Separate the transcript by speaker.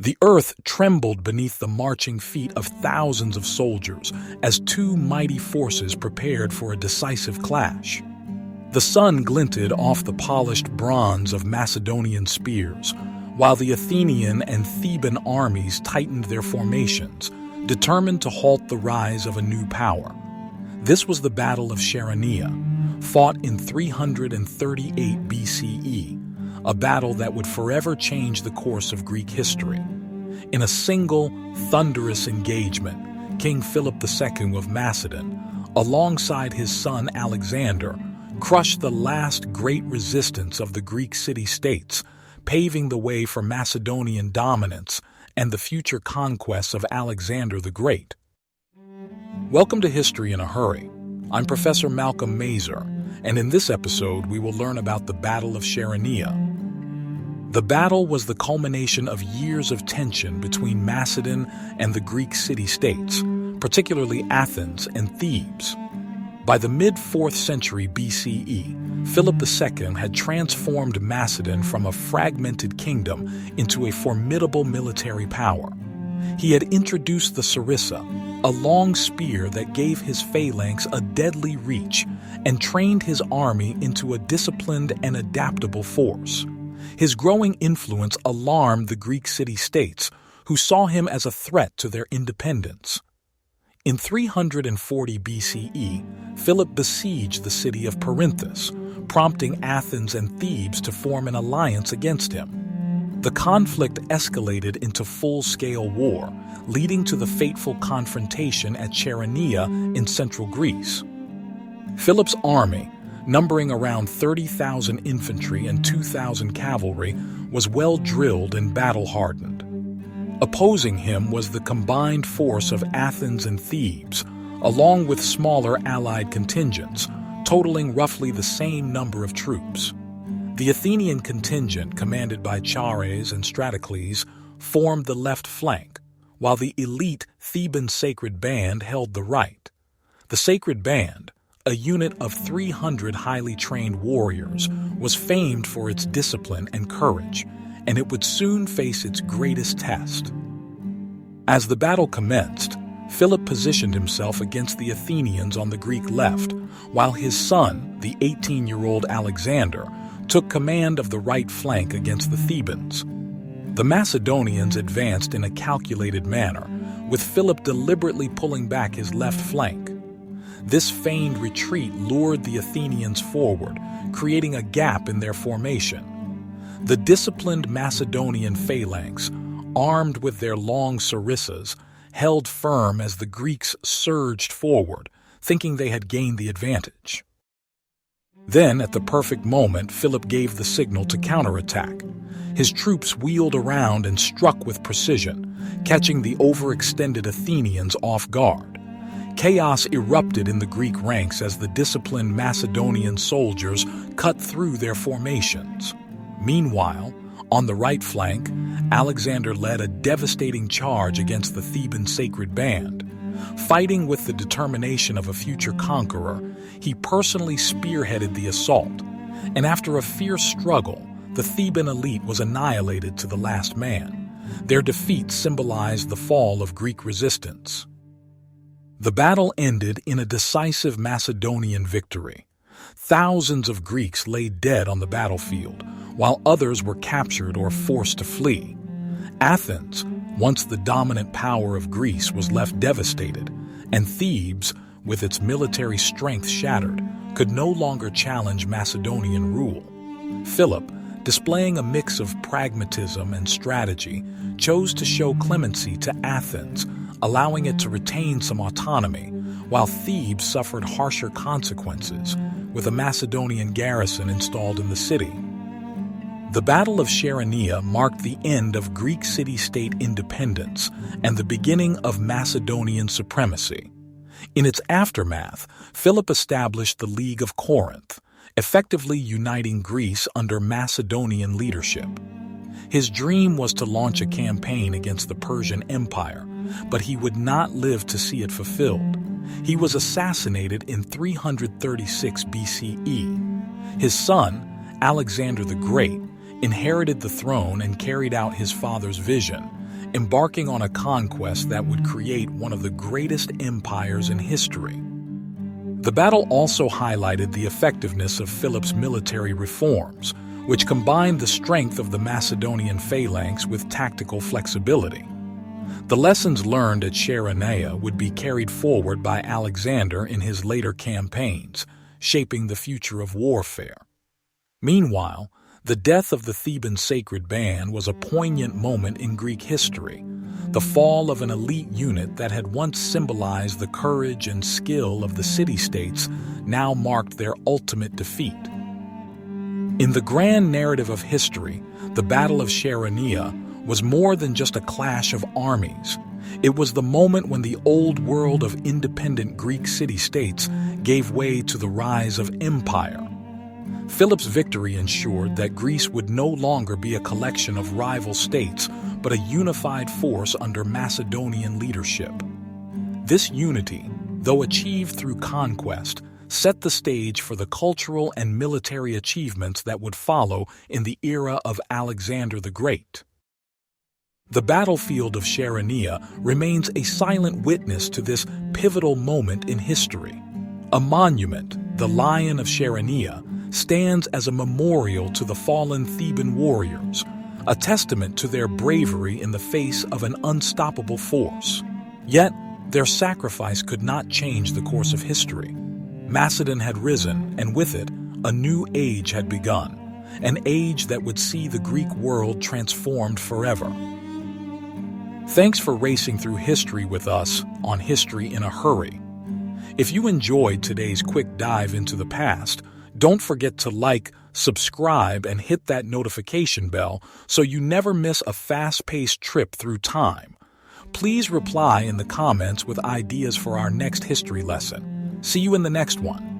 Speaker 1: The earth trembled beneath the marching feet of thousands of soldiers as two mighty forces prepared for a decisive clash. The sun glinted off the polished bronze of Macedonian spears, while the Athenian and Theban armies tightened their formations, determined to halt the rise of a new power. This was the Battle of Chaeronea, fought in 338 BCE, a battle that would forever change the course of Greek history. In a single, thunderous engagement, King Philip II of Macedon, alongside his son Alexander, crushed the last great resistance of the Greek city-states, paving the way for Macedonian dominance and the future conquests of Alexander the Great. Welcome to History in a Hurry. I'm Professor Malcolm Mazer, and in this episode we will learn about the Battle of Chaeronea. The battle was the culmination of years of tension between Macedon and the Greek city-states, particularly Athens and Thebes. By the mid-4th century BCE, Philip II had transformed Macedon from a fragmented kingdom into a formidable military power. He had introduced the sarissa, a long spear that gave his phalanx a deadly reach, and trained his army into a disciplined and adaptable force. His growing influence alarmed the Greek city-states, who saw him as a threat to their independence. In 340 BCE, Philip besieged the city of Perinthus, prompting Athens and Thebes to form an alliance against him. The conflict escalated into full-scale war, leading to the fateful confrontation at Chaeronea in central Greece. Philip's army, numbering around 30,000 infantry and 2,000 cavalry, was well-drilled and battle-hardened. Opposing him was the combined force of Athens and Thebes, along with smaller allied contingents, totaling roughly the same number of troops. The Athenian contingent, commanded by Chares and Stratocles, formed the left flank, while the elite Theban Sacred Band held the right. The Sacred Band, a unit of 300 highly trained warriors, was famed for its discipline and courage, and it would soon face its greatest test. As the battle commenced, Philip positioned himself against the Athenians on the Greek left, while his son, the 18-year-old Alexander, took command of the right flank against the Thebans. The Macedonians advanced in a calculated manner, with Philip deliberately pulling back his left flank. This feigned retreat lured the Athenians forward, creating a gap in their formation. The disciplined Macedonian phalanx, armed with their long sarissas, held firm as the Greeks surged forward, thinking they had gained the advantage. Then, at the perfect moment, Philip gave the signal to counterattack. His troops wheeled around and struck with precision, catching the overextended Athenians off guard. Chaos erupted in the Greek ranks as the disciplined Macedonian soldiers cut through their formations. Meanwhile, on the right flank, Alexander led a devastating charge against the Theban Sacred Band. Fighting with the determination of a future conqueror, he personally spearheaded the assault, and after a fierce struggle, the Theban elite was annihilated to the last man. Their defeat symbolized the fall of Greek resistance. The battle ended in a decisive Macedonian victory. Thousands of Greeks lay dead on the battlefield, while others were captured or forced to flee. Athens, once the dominant power of Greece, was left devastated, and Thebes, with its military strength shattered, could no longer challenge Macedonian rule. Philip, displaying a mix of pragmatism and strategy, chose to show clemency to Athens, allowing it to retain some autonomy, while Thebes suffered harsher consequences, with a Macedonian garrison installed in the city. The Battle of Chaeronea marked the end of Greek city-state independence and the beginning of Macedonian supremacy. In its aftermath, Philip established the League of Corinth, effectively uniting Greece under Macedonian leadership. His dream was to launch a campaign against the Persian Empire, but he would not live to see it fulfilled. He was assassinated in 336 BCE. His son, Alexander the Great, inherited the throne and carried out his father's vision, embarking on a conquest that would create one of the greatest empires in history. The battle also highlighted the effectiveness of Philip's military reforms, which combined the strength of the Macedonian phalanx with tactical flexibility. The lessons learned at Chaeronea would be carried forward by Alexander in his later campaigns, shaping the future of warfare. Meanwhile, the death of the Theban sacred band was a poignant moment in Greek history. The fall of an elite unit that had once symbolized the courage and skill of the city-states now marked their ultimate defeat. In the grand narrative of history, the Battle of Chaeronea was more than just a clash of armies. It was the moment when the old world of independent Greek city-states gave way to the rise of empire. Philip's victory ensured that Greece would no longer be a collection of rival states, but a unified force under Macedonian leadership. This unity, though achieved through conquest, set the stage for the cultural and military achievements that would follow in the era of Alexander the Great. The battlefield of Chaeronea remains a silent witness to this pivotal moment in history. A monument, the Lion of Chaeronea, stands as a memorial to the fallen Theban warriors, a testament to their bravery in the face of an unstoppable force. Yet, their sacrifice could not change the course of history. Macedon had risen, and with it, a new age had begun, an age that would see the Greek world transformed forever. Thanks for racing through history with us on History in a Hurry. If you enjoyed today's quick dive into the past, don't forget to like, subscribe, and hit that notification bell so you never miss a fast-paced trip through time. Please reply in the comments with ideas for our next history lesson. See you in the next one.